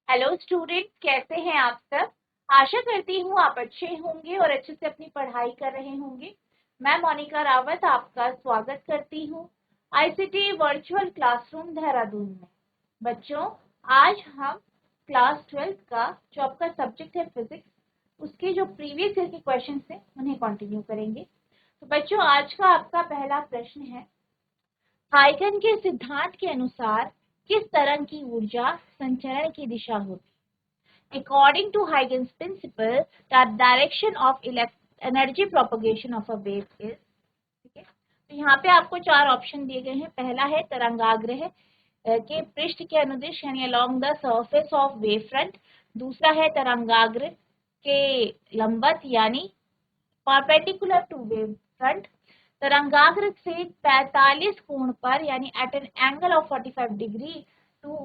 Hello student, कैसे हैं आप सब। आशा करती हूँ आप अच्छे होंगे और अच्छे से अपनी पढ़ाई कर रहे होंगे। मैं मोनिका रावत आपका स्वागत करती हूँ आईसीटी वर्चुअल क्लासरूम देहरादून में। बच्चों, आज हम क्लास 12 का जो आपका सब्जेक्ट है फिजिक्स, उसके जो प्रीवियस ईयर के क्वेश्चन थे उन्हें कंटिन्यू करेंगे। तो बच्चों, आज का आपका पहला प्रश्न है, हाइगन के सिद्धांत के अनुसार किस तरंग की ऊर्जा संचरण की दिशा होती है। According to Huygens principle, the direction of energy propagation of a wave is, ठीक है। तो यहाँ पे आपको चार ऑप्शन दिए गए हैं। पहला है तरंगाग्र के पृष्ठ के अनुदिश यानी along the surface of wave front. दूसरा है तरंगाग्र के लंबवत यानी परपेंडिकुलर टू वेव फ्रंट। तरंगाग्र से 45 कोण पर यानी at an angle of 45 degree to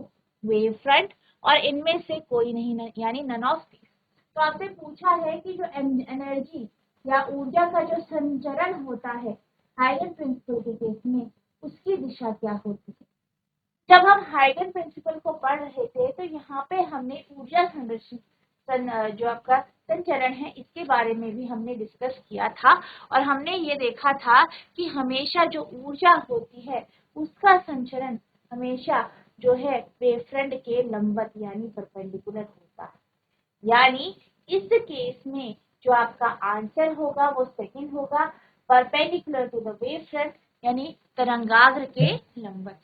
wave front, और इनमें से कोई नहीं यानी नन ऑफ दीज। तो आपसे पूछा है कि जो एनर्जी या ऊर्जा का जो संचरण होता है हाइगन प्रिंसिपल के केस में, उसकी दिशा क्या होती है। जब हम हाइगन प्रिंसिपल को पढ़ रहे थे तो यहाँ पे हमने ऊर्जा संरक्षण जो आपका संचरण है इसके बारे में भी हमने डिस्कस किया था, और हमने ये देखा था कि हमेशा जो ऊर्जा होती है उसका संचरण हमेशा जो है वेव फ्रंट के लंबवत यानी परपेंडिकुलर होता है। यानी इस केस में जो आपका आंसर होगा वो सेकंड होगा, perpendicular to the wave front यानी तरंगाग्र के लंबवत।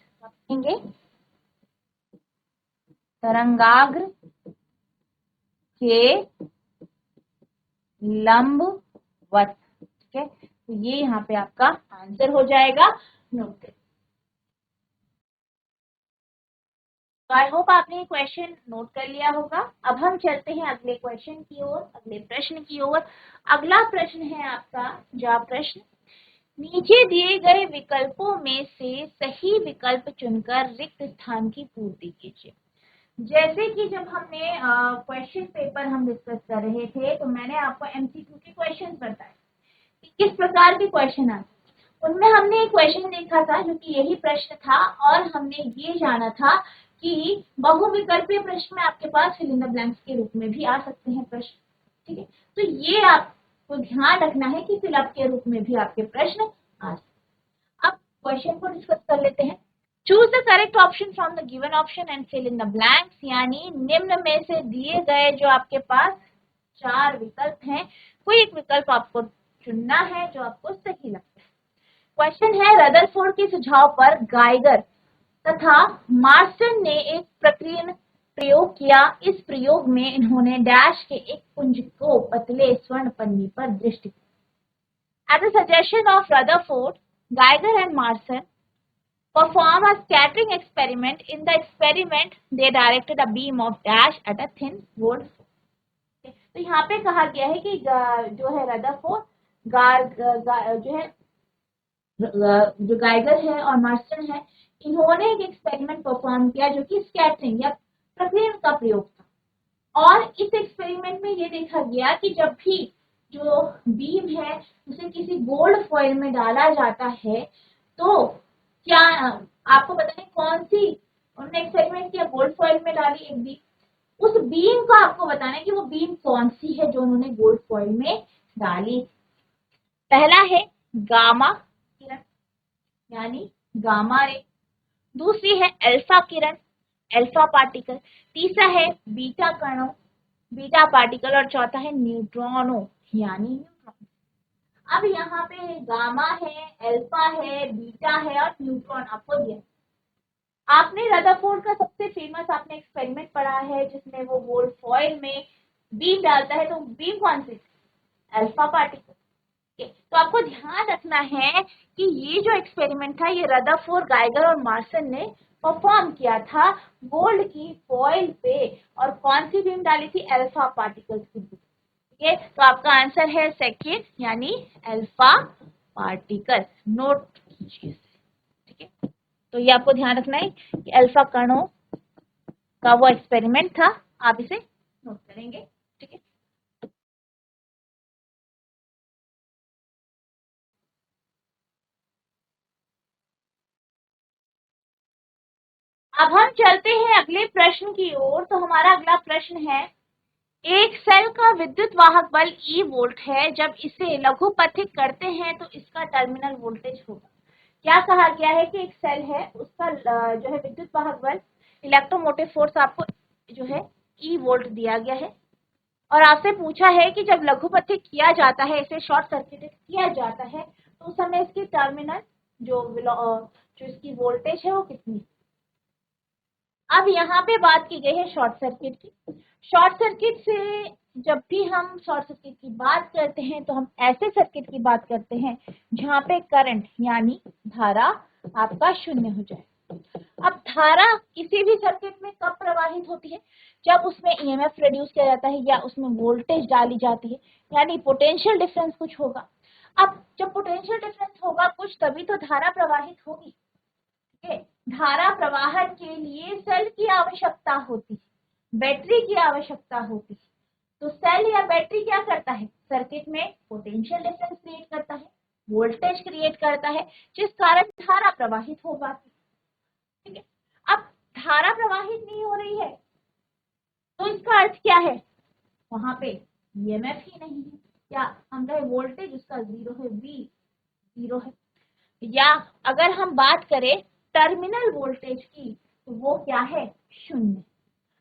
तरंगाग्र के लंबवत, ठीक है। तो ये यहाँ पे आपका आंसर हो जाएगा। नोट करें। तो आई होप आपने क्वेश्चन नोट कर लिया होगा। अब हम चलते हैं अगले क्वेश्चन की ओर, अगले प्रश्न की ओर। अगला प्रश्न है आपका जा प्रश्न, नीचे दिए गए विकल्पों में से सही विकल्प चुनकर रिक्त स्थान की पूर्ति कीजिए। जैसे कि जब हमने क्वेश्चन पेपर हम डिस्कस कर रहे थे तो मैंने आपको एमसीक्यू के क्वेश्चन बताए कि किस प्रकार के क्वेश्चन आते। उनमें हमने एक क्वेश्चन देखा था जो कि यही प्रश्न था, और हमने ये जाना था कि बहुविकल्पीय प्रश्न में आपके पास फिल इन द ब्लैंक्स के रूप में भी आ सकते हैं प्रश्न, ठीक है। तो ये आपको ध्यान रखना है कि फिलअप के रूप में भी आपके प्रश्न आ सकते। अब क्वेश्चन को डिस्कस कर लेते हैं। Choose the correct option from the given option and fill in the blanks, यानी निम्न में से दिए गए जो आपके पास चार विकल्प हैं, कोई एक विकल्प आपको चुनना है जो आपको सही लगता है। क्वेश्चन है, रदरफोर्ड के सुझाव पर गाइगर तथा मार्सन ने एक प्रक्रियन प्रयोग किया। इस प्रयोग में इन्होंने डैश के एक पुंज को पतले स्वर्ण पन्नी पर दृष्टि। At the suggestion of Rutherford, Geiger and Marson perform a scattering experiment. In the experiment, they directed a beam of dash at a thin gold foil. तो यहाँ पे कहा गया है कि जो है रदरफोर्ड जो है जो गाइगर है और मार्सन है, इन्होंने एक एक्सपेरिमेंट परफॉर्म किया जो कि स्कैटरिंग या प्रक्रियन का प्रयोग था। और इस एक्सपेरिमेंट में ये देखा गया कि जब भी जो बीम है उसे किसी गोल्ड फॉइल में डाला जाता है तो क्या आपको पता है कौन सी उन्होंने एक्सपेरिमेंट किया, गोल्ड फॉइल में डाली एक बीम। उस बीम को आपको बताना है कि वो बीम कौन सी है जो उन्होंने गोल्ड फॉइल में डाली। पहला है गामा किरण यानी गामा रे, दूसरी है अल्फा किरण अल्फा पार्टिकल, तीसरा है बीटा कणों बीटा पार्टिकल, और चौथा है न्यूट्रॉनों यानी न्यूट्रॉन। अब यहाँ पे गामा है, अल्फा है, बीटा है और न्यूट्रॉन आपको दिया। आपने रदरफोर्ड का सबसे फेमस आपने एक्सपेरिमेंट पढ़ा है जिसमें वो गोल्ड फॉइल में बीम डालता है, तो बीम कौन सी, अल्फा पार्टिकल। तो आपको ध्यान रखना है कि ये जो एक्सपेरिमेंट था ये रदरफोर्ड, गाइगर और मार्सन ने परफॉर्म किया था गोल्ड की फॉइल पे, और कौन सी बीम डाली थी, अल्फा पार्टिकल्स की बीम। ठीक है, तो आपका आंसर है सेकेंड यानी अल्फा पार्टिकल। नोट कीजिए, ठीक है। तो ये आपको ध्यान रखना है कि अल्फा कणों का वो एक्सपेरिमेंट था, आप इसे नोट करेंगे, ठीक है। अब हम चलते हैं अगले प्रश्न की ओर। तो हमारा अगला प्रश्न है, एक सेल का विद्युत वाहक बल E वोल्ट है, जब इसे लघुपथिक करते हैं तो इसका टर्मिनल वोल्टेज होगा। क्या कहा गया है कि एक सेल है, उसका जो है विद्युत वाहक बल, इलेक्ट्रोमोटिव फोर्स आपको जो है E वोल्ट दिया गया है, और आपसे पूछा है कि जब लघुपथिक किया जाता है, इसे शॉर्ट सर्किटेड किया जाता है, तो उस समय इसकी टर्मिनल जो इसकी वोल्टेज है वो कितनी। अब यहाँ पे बात की गई है शॉर्ट सर्किट की। शॉर्ट सर्किट से जब भी हम शॉर्ट सर्किट की बात करते हैं तो हम ऐसे सर्किट की बात करते हैं जहाँ पे करंट यानी धारा आपका शून्य हो जाए। अब धारा किसी भी सर्किट में कब प्रवाहित होती है, जब उसमें ईएमएफ प्रोड्यूस किया जाता है या उसमें वोल्टेज डाली जाती है, यानी पोटेंशियल डिफरेंस कुछ होगा। अब जब पोटेंशियल डिफरेंस होगा कुछ, तभी तो धारा प्रवाहित होगी। धारा प्रवाहन के लिए सेल की आवश्यकता होती है, बैटरी की आवश्यकता होती है। तो सेल या बैटरी क्या करता है, सर्किट में पोटेंशियल डिफरेंस क्रिएट करता है, वोल्टेज क्रिएट करता है, जिस कारण धारा प्रवाहित हो पाती है। ठीक है, अब धारा प्रवाहित नहीं हो रही है तो इसका अर्थ क्या है, वहां पे ईएमएफ ही नहीं है, या हम कहे वोल्टेज उसका जीरो है, V जीरो है। या अगर हम बात करें टर्मिनल वोल्टेज की, तो वो क्या है, शून्य।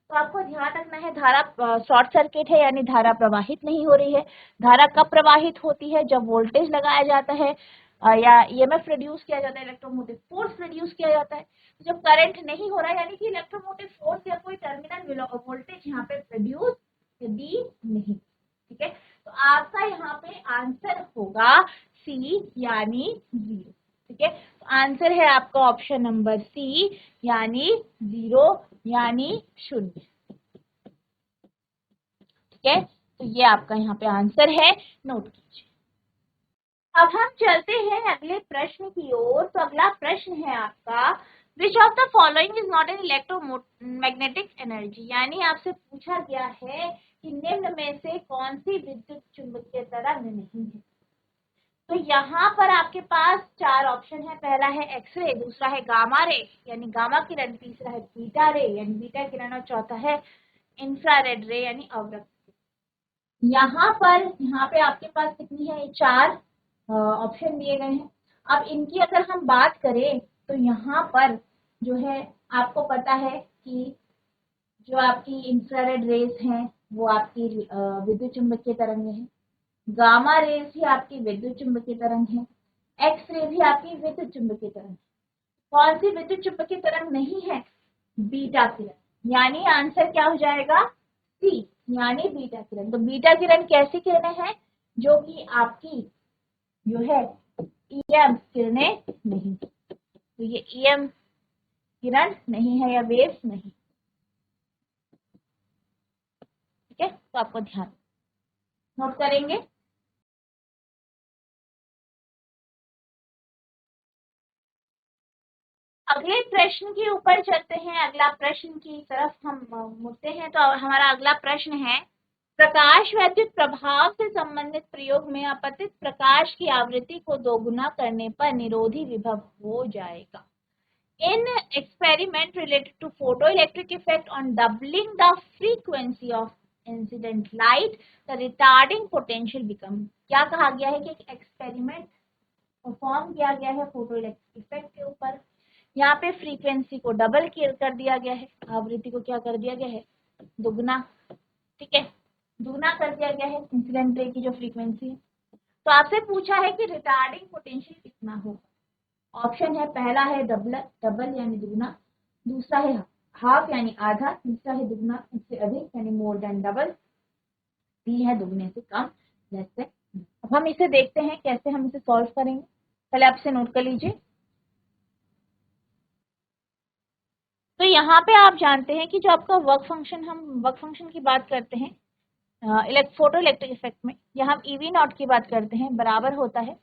तो आपको ध्यान रखना है, धारा शॉर्ट सर्किट है यानी धारा प्रवाहित नहीं हो रही है। धारा कब प्रवाहित होती है, जब वोल्टेज लगाया जाता है या ईएमएफ प्रोड्यूस किया जाता है, इलेक्ट्रोमोटिव फोर्स प्रोड्यूस किया जाता है। जब करंट नहीं हो रहा है यानी कि इलेक्ट्रोमोटिव फोर्स या कोई टर्मिनल वोल्टेज यहाँ पे प्रोड्यूस यदि नहीं। ठीक है, तो आपका यहाँ पे आंसर होगा सी यानी जीरो। ठीक है, तो आंसर है आपका ऑप्शन नंबर सी यानी जीरो यानी शून्य। ठीक है, तो ये आपका यहाँ पे आंसर है, नोट कीजिए। अब हम चलते हैं अगले प्रश्न की ओर। तो अगला प्रश्न है आपका, which of the following is not an electromagnetic energy, यानी आपसे पूछा गया है कि निम्न में से कौन सी विद्युत चुंबकीय तरंग नहीं है। तो यहाँ पर आपके पास चार ऑप्शन है, पहला है एक्सरे, दूसरा है गामा रे यानी गामा किरण, तीसरा है बीटा रे यानी बीटा किरण, और चौथा है इंफ्रारेड रे यानी अवरक्त। यहाँ पे आपके पास कितनी है, चार ऑप्शन दिए गए हैं। अब इनकी अगर हम बात करें तो यहाँ पर जो है आपको पता है कि जो आपकी इंफ्रारेड रेज हैं वो आपकी विद्युत चुंबकीय तरंगें हैं, गामा रेज भी आपकी विद्युत चुंबकीय तरंग है, एक्स रे भी आपकी विद्युत चुंबकीय तरंग। कौन सी विद्युत चुंबकीय तरंग नहीं है, बीटा किरण, यानी आंसर क्या हो जाएगा, सी यानी बीटा किरण। तो बीटा किरण कैसी किरणें हैं, जो कि आपकी जो है ईएम किरणें नहीं, तो ये ईएम किरण नहीं है या वेव्स नहीं। ठीक है, तो आपको ध्यान नोट करेंगे। अगले प्रश्न के ऊपर चलते हैं, अगला प्रश्न की तरफ हम मुड़ते हैं। तो हमारा अगला प्रश्न है, प्रकाश वैद्युत प्रभाव से संबंधित प्रयोग में आपतित प्रकाश की आवृत्ति को दोगुना करने पर निरोधी विभव हो जाएगा। In experiment related to photoelectric effect on doubling the frequency of incident light the retarding potential become. क्या कहा गया है कि एक एक्सपेरिमेंट परफॉर्म किया गया है फोटोइलेक्ट्रिक इफेक्ट के ऊपर। यहाँ पे फ्रीक्वेंसी को डबल कर दिया गया है, आवृत्ति को क्या कर दिया गया है, दुगना। ठीक है, दुगना कर दिया गया है इंसिडेंट रे की जो फ्रीक्वेंसी है। तो आपसे पूछा है कि रिटार्डिंग पोटेंशियल कितना होगा। ऑप्शन है, पहला है डबल यानी दुगना, दूसरा है हाफ यानी आधा, तीसरा है दुगना इससे अधिक यानी मोर देन डबल, डी है दुगने से कम लेस देन। अब हम इसे देखते हैं कैसे हम इसे सॉल्व करेंगे, पहले आप इसे नोट कर लीजिए। तो यहाँ पे आप जानते हैं कि जो आपका वर्क फंक्शन, हम वर्क फंक्शन की बात करते हैं फोटो इलेक्ट्रिक इफेक्ट में, या हम ईवी नॉट की बात करते हैं, बराबर होता है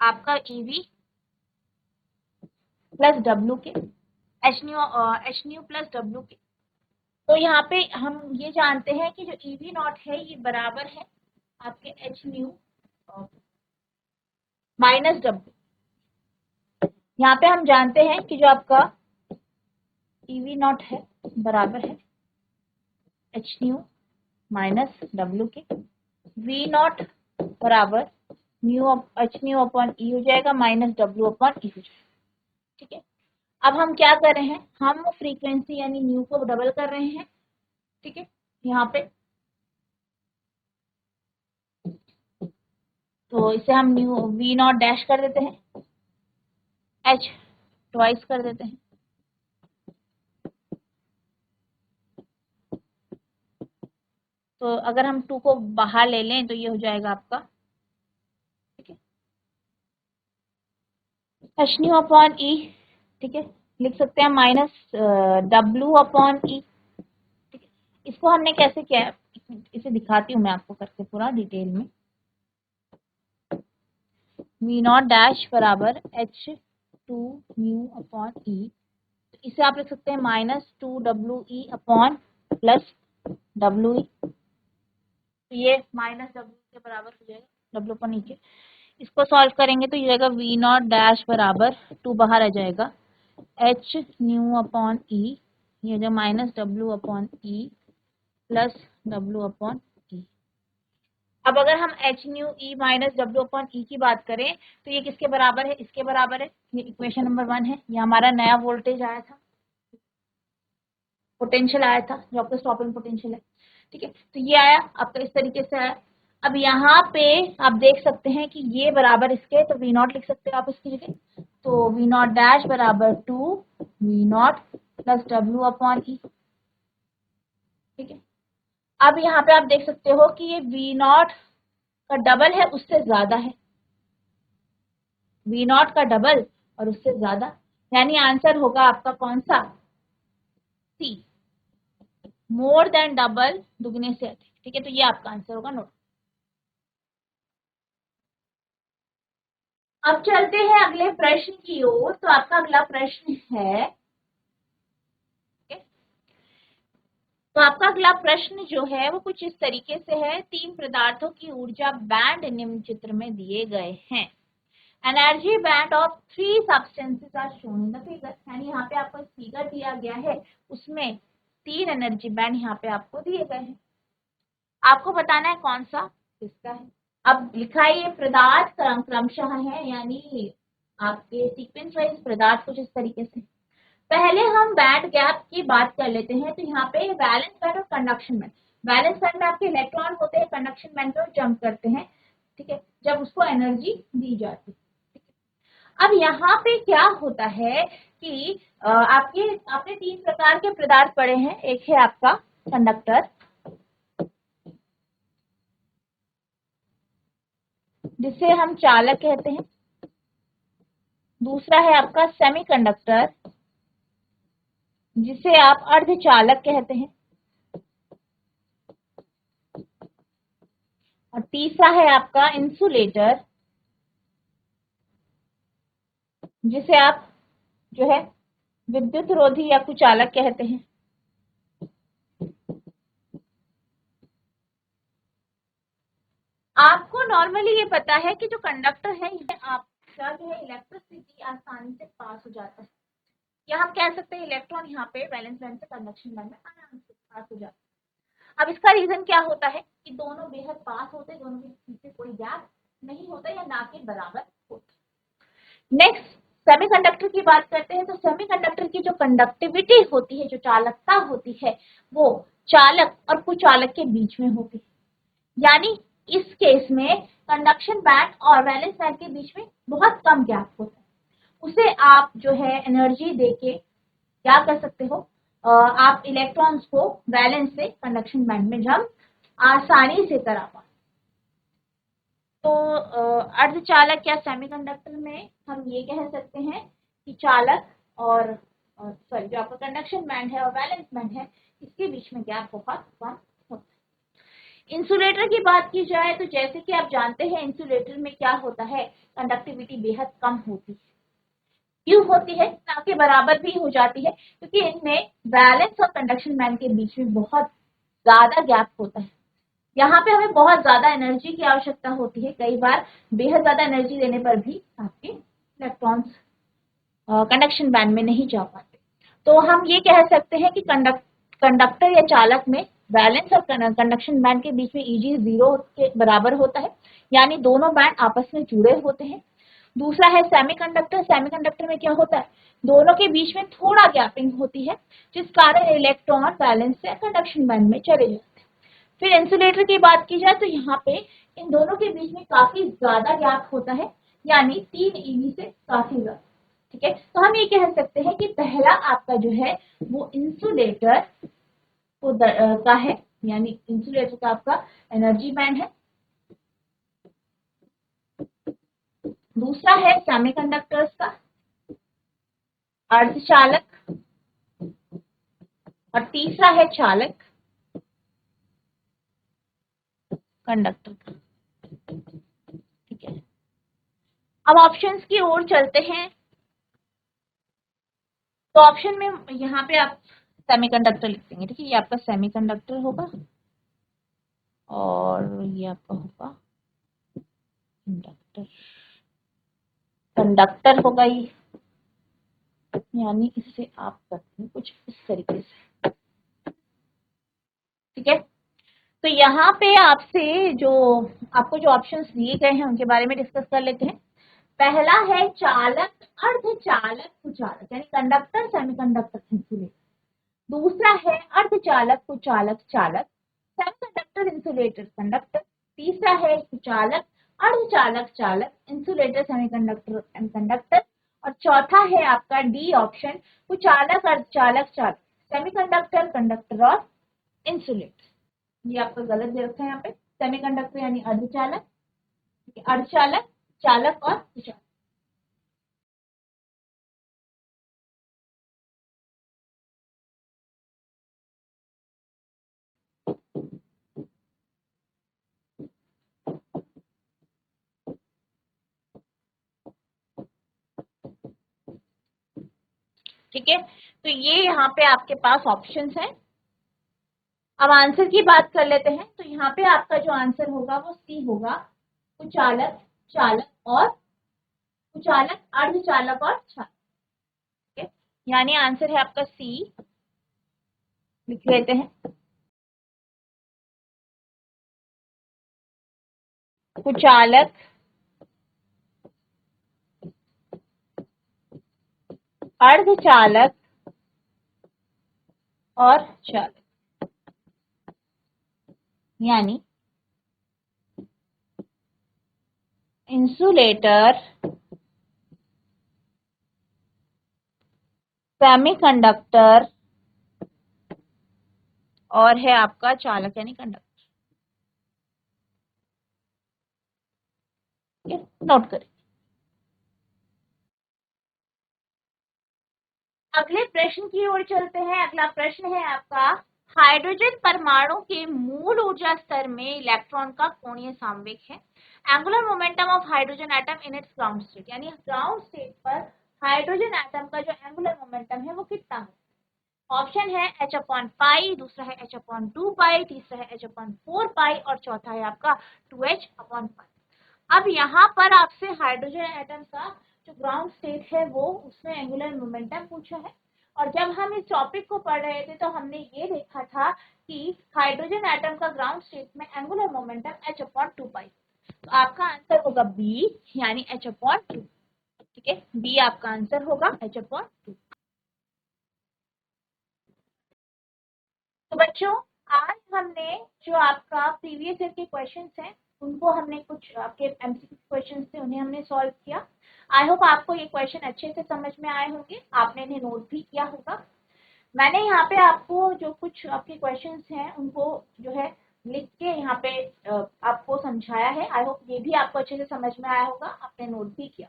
आपका ईवी प्लस डब्ल्यू के, एच न्यू प्लस डब्ल्यू के। तो यहाँ पे हम ये जानते हैं कि जो ईवी नॉट है ये बराबर है आपके एच न्यू माइनस डब्ल्यू। यहाँ पे हम जानते हैं कि जो आपका EV नॉट है बराबर है एच न्यू माइनस डब्ल्यू के, वी नॉट बराबर न्यू एच न्यू अपॉन ई हो जाएगा माइनस डब्ल्यू अपॉन ई हो जाएगा। ठीक है, अब हम क्या कर रहे हैं, हम फ्रीक्वेंसी यानी न्यू को डबल कर रहे हैं। ठीक है, यहाँ पे तो इसे हम न्यू वी नॉट डैश कर देते हैं, एच ट्वाइस कर देते हैं। तो अगर हम 2 को बाहर ले लें तो ये हो जाएगा आपका, ठीक है, एच न्यू अपॉन ई। ठीक है, लिख सकते हैं माइनस डब्ल्यू अपॉन ई। ठीक है, इसको हमने कैसे किया है, इसे दिखाती हूँ मैं आपको करके पूरा डिटेल में। वी नॉट डैश बराबर एच टू न्यू अपॉन ई, इसे आप लिख सकते हैं minus two W E upon plus W E. तो ये माइनस डब्ल्यू के बराबर हो जाएगा, डब्ल्यू अपॉन ई के। इसको सॉल्व करेंगे तो ये जाएगा वी नॉट डैश बराबर 2 बाहर आ जाएगा एच न्यू अपॉन ई, ये हो जाएगा minus W upon E plus W upon E. अब अगर हम H nu E minus W upon E की बात करें तो ये किसके बराबर है, इसके बराबर है। ये इक्वेशन नंबर 1 है, ये हमारा नया वोल्टेज आया था, पोटेंशियल आया था जो आपका स्टॉपिंग पोटेंशियल है। ठीक है, तो ये आया आपका, इस तरीके से आया। अब यहाँ पे आप देख सकते हैं कि ये बराबर इसके, तो वी नॉट लिख सकते हैं आप इसकी जगह। तो वी नॉट डैश बराबर 2 V not plus W upon E. ठीक है, अब यहाँ पे आप देख सकते हो कि ये वी नॉट का डबल है, उससे ज्यादा है, वी नॉट का डबल और उससे ज्यादा, यानी आंसर होगा आपका कौन सा, सी, मोर देन डबल, दुगने से अधिक। ठीक है, तो ये आपका आंसर होगा, नोट। अब चलते हैं अगले प्रश्न की ओर। तो आपका अगला प्रश्न है, तो आपका अगला प्रश्न जो है वो कुछ इस तरीके से है, 3 पदार्थों की ऊर्जा बैंड निम्न चित्र में दिए गए हैं। Energy band of 3 substances are shown in the figure, यानी यहाँ पे आपको फिगर दिया गया है, उसमें 3 एनर्जी बैंड यहाँ पे आपको दिए गए हैं। आपको बताना है कौन सा किसका है। अब लिखा है ये पदार्थ क्रमशः है, यानी आपके सीक्वेंस वाइज पदार्थ कुछ इस तरीके से। पहले हम बैंड गैप की बात कर लेते हैं। तो यहाँ पे वैलेंस बैंड और कंडक्शन बैंड, वैलेंस बैंड में आपके इलेक्ट्रॉन होते हैं, कंडक्शन बैंड में जंप करते हैं। ठीक है, जब उसको एनर्जी दी जाती है। अब यहाँ पे क्या होता है कि आपने 3 प्रकार के पदार्थ पढ़े हैं। एक है आपका कंडक्टर, जिसे हम चालक कहते हैं। दूसरा है आपका सेमीकंडक्टर, जिसे आप अर्धचालक कहते हैं। और तीसरा है आपका इंसुलेटर, जिसे आप जो है विद्युत रोधी या कुचालक कहते हैं। आपको नॉर्मली ये पता है कि जो कंडक्टर है ये आपका जो है इलेक्ट्रिसिटी आसानी से पास हो जाता है, या हम कह सकते हैं इलेक्ट्रॉन यहाँ पे वैलेंस बैंड से कंडक्शन बैंड में आराम से पास हो जाता है। अब इसका रीजन क्या होता है कि दोनों बेहद पास होते, दोनों के बीच कोई गैप नहीं होता या ना के बराबर होता। नेक्स्ट सेमीकंडक्टर की बात करते हैं। तो सेमीकंडक्टर की जो कंडक्टिविटी होती है, जो चालकता होती है, वो चालक और कुचालक के बीच में होती है। यानी इस केस में कंडक्शन बैंड और वैलेंस बैंड के बीच में बहुत कम गैप होता है। उसे आप जो है एनर्जी देके क्या कर सकते हो, आप इलेक्ट्रॉन्स को वैलेंस से कंडक्शन बैंड में जंप आसानी से करा पाए। तो अर्धचालक या सेमीकंडक्टर में हम ये कह सकते हैं कि चालक और सॉरी जो आपका कंडक्शन बैंड है और वैलेंस बैंड है, इसके बीच में गैप बहुत कम होता है। इंसुलेटर की बात की जाए तो जैसे कि आप जानते हैं इंसुलेटर में क्या होता है, कंडक्टिविटी बेहद कम होती है। क्यों होती है, ना के बराबर भी हो जाती है, क्योंकि इनमें वैलेंस और कंडक्शन बैंड के बीच में बहुत ज्यादा गैप होता है। यहाँ पे हमें बहुत ज्यादा एनर्जी की आवश्यकता होती है, कई बार बेहद ज्यादा एनर्जी देने पर भी आपके इलेक्ट्रॉन्स कंडक्शन बैंड में नहीं जा पाते। तो हम ये कह सकते हैं कि कंडक्टर या चालक में वैलेंस और कंडक्शन बैंड के बीच में Eg 0 के बराबर होता है, यानी दोनों बैंड आपस में जुड़े होते हैं। दूसरा है सेमीकंडक्टर। सेमीकंडक्टर में क्या होता है, दोनों के बीच में थोड़ा गैपिंग होती है, जिस कारण इलेक्ट्रॉन वैलेंस से कंडक्शन बैंड में चले जाते हैं। फिर इंसुलेटर की बात की जाए तो यहाँ पे इन दोनों के बीच में काफी ज्यादा गैप होता है, यानी 3 eV से काफी ज्यादा। ठीक है, तो हम ये कह सकते हैं कि पहला आपका जो है वो इंसुलेटर को का है, यानी इंसुलेटर का आपका एनर्जी बैंड है। दूसरा है सेमीकंडक्टर्स का अर्धचालक, और तीसरा है चालक कंडक्टर का। ठीक है, अब ऑप्शंस की ओर चलते हैं। तो ऑप्शन में यहाँ पे आप सेमीकंडक्टर लिख देंगे। ठीक है, ये आपका सेमीकंडक्टर होगा और ये आपका होगा कंडक्टर। कंडक्टर होगा ये, यानी इससे आप करते हैं कुछ इस तरीके से। ठीक है, तो यहाँ पे आपसे जो आपको जो ऑप्शंस दिए गए हैं उनके बारे में डिस्कस कर लेते हैं। पहला है चालक, अर्धचालक, कुचालक, यानी कंडक्टर, सेमीकंडक्टर, इंसुलेटर। दूसरा है अर्धचालक, कुचालक, चालक, सेमीकंडक्टर, इंसुलेटर, कंडक्टर। तीसरा है कुचालक, अर्धचालक, चालक, इंसुलेटर, सेमीकंडक्टर एंड कंडक्टर। और चौथा है आपका डी ऑप्शन, कुचालक, अर्धचालक, चालक, सेमीकंडक्टर, कंडक्टर और इंसुलेटर। ये आपका गलत दे रखा है यहाँ पे, सेमीकंडक्टर यानी अर्धचालक, अर्धचालक, चालक और कुचालक। ठीक है, तो ये यहाँ पे आपके पास ऑप्शंस हैं। अब आंसर की बात कर लेते हैं। तो यहाँ पे आपका जो आंसर होगा वो सी होगा, कुचालक, चालक और कुचालक, अर्धचालक और चालक। ठीक है, यानी आंसर है आपका सी, लिख लेते हैं। कुचालक, अर्धचालक और चालक, यानी इंसुलेटर, सेमीकंडक्टर और है आपका चालक यानी कंडक्टर। नोट करें। अगले प्रश्न की ओर चलते हैं। अगला प्रश्न है आपका, हाइड्रोजन परमाणु के मूल ऊर्जा स्तर में इलेक्ट्रॉन का कोणीय संवेग है। Angular momentum of hydrogen atom in its ground state, यानी ग्राउंड स्टेट पर हाइड्रोजन एटम का जो एंगुलर मोमेंटम है वो कितना है। ऑप्शन है h/पाई, दूसरा है h/2 पाई, तीसरा है h/4 पाई और चौथा है आपका 2h/पाई। अब यहाँ पर आपसे हाइड्रोजन एटम का जो ग्राउंड स्टेट है वो उसमें एंगुलर मोमेंटम पूछा है। और जब हम इस टॉपिक को पढ़ रहे थे तो हमने ये देखा था कि हाइड्रोजन एटम का ग्राउंड स्टेट में एंगुलर मोमेंटम h/2 पाई। तो आपका आंसर होगा बी, यानी h/2। ठीक है, बी आपका आंसर होगा h/2। तो बच्चों, आज हमने जो आपका प्रीवियस ईयर के क्वेश्चंस हैं उनको हमने कुछ आपके एमसीक्यू क्वेश्चंस थे उन्हें हमने सॉल्व किया। आई होप आपको ये क्वेश्चन अच्छे से समझ में आए होंगे, आपने इन्हें नोट भी किया होगा। मैंने यहाँ पे आपको जो कुछ आपके क्वेश्चंस हैं उनको जो है लिख के यहाँ पे आपको समझाया है। आई होप ये भी आपको अच्छे से समझ में आया होगा, आपने नोट भी किया।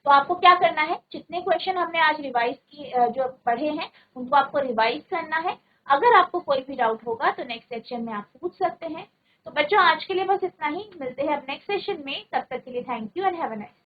तो आपको क्या करना है, जितने क्वेश्चन हमने आज रिवाइज की जो पढ़े हैं उनको आपको रिवाइज करना है। अगर आपको कोई भी डाउट होगा तो नेक्स्ट सेक्शन में आप पूछ सकते हैं। तो बच्चों, आज के लिए बस इतना ही, मिलते हैं अब नेक्स्ट सेशन में। तब तक के लिए thank you and have a nice.